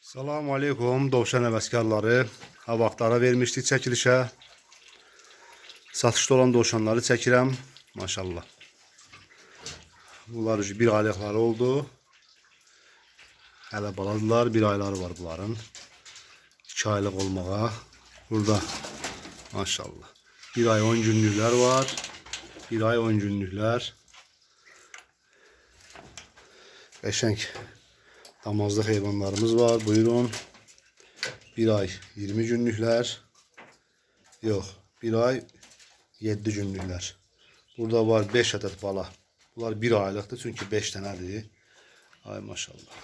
Salam aleykum dovşan həvəskarları. Ha vaxtlara vermişdik çəkilişə. Satışda olan dovşanları çəkirəm. Maşallah. Bunlar bir aylıqları oldu. Hələ baladılar. Bir ayları var bunların. 2 aylıq olmağa. Burada maşallah. 1 ay 10 günlüklər var. 1 ay 10 günlüklər. Qəşəng damazlıq heyvanlarımız var. Buyurun. 1 ay 20 günlüklər. Yox. 1 ay 7 günlüklər. Burada var 5 ədəd bala. Bunlar 1 aylıqdır. Çünki 5 dənədir. Ay maşallah.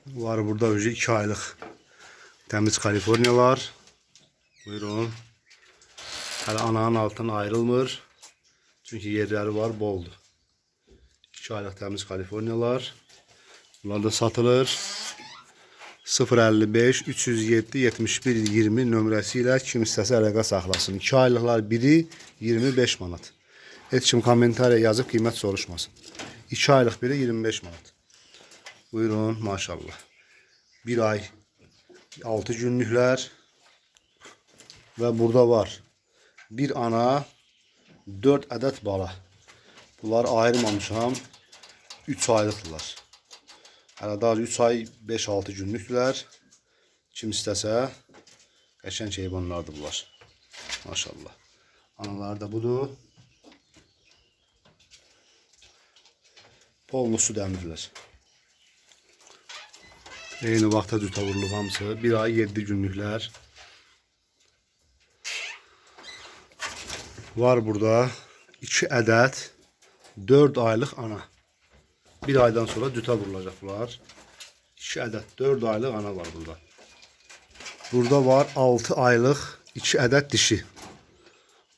Var burada 2 aylıq təmiz Kaliforniyalar. Buyurun. Hələ ananın altından ayrılmır. Çünki yerləri var, boldur. 2 aylıq təmiz Kaliforniyalar. Bunlar da satılır. 055 307 71 20 nömrəsi ilə kim istəsə əlaqə saxlasın. 2 aylıqlar biri 25 manat. Heç kim kommentariya yazıb qiymət soruşmasın. 2 aylıq biri 25 manat. Buyurun, maşallah. 1 ay 6 günlüklər. Və burada var. Bir ana 4 ədəd bala. Bunlar ayırmamışam. 3 aylıqdılar. Hələ daha 3 ay 5-6 günlükdülər. Kim istəsə qəşəng heyvanlardır bunlar. Maşallah. Anaları da budur. Polnusu dəmirlər. Eyni vaxta cütə vurulub hamısı. 1 ay 7 günlüklər. Var burada 2 ədəd 4 aylıq ana. 1 aydan sonra dütə vurulacaq bunlar. 2 ədəd 4 aylıq ana var burada. Burada var 6 aylıq 2 ədəd dişi.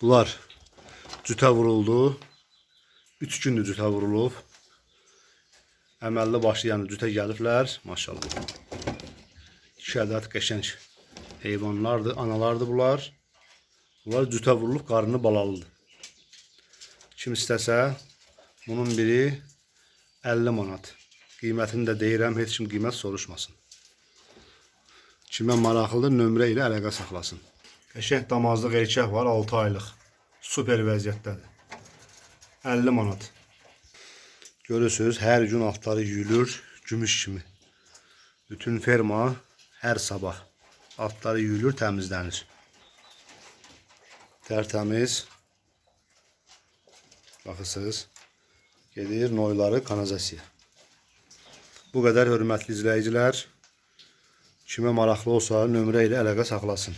Bunlar dütə vuruldu. 3 gündür dütə vurulub. Əməlli başlayan dütə gəliblər. Maşallah. 2 ədəd qəşəng heyvanlardır, analardır bunlar. Bunlar cütə vurulub, qarnı balalıdır. Kim istəsə, bunun biri 50 manat. Qiymətini də deyirəm, heç kim qiymət soruşmasın. Kimə maraqlıdır, nömrə ilə əlaqə saxlasın. Qəşəng damazlıq erkək var, 6 aylıq. Super vəziyyətdədir. 50 manat. Görürsünüz, hər gün altları yuyulur, gümüş kimi. Bütün ferma hər sabah altları yuyulur, təmizlənir. Tərtəmiz. Baxırsınız. Gedir noyları kanalizasiya. Bu qədər hörmətli izləyicilər. Kimə maraqlı olsa nömrə ilə əlaqə saxlasın.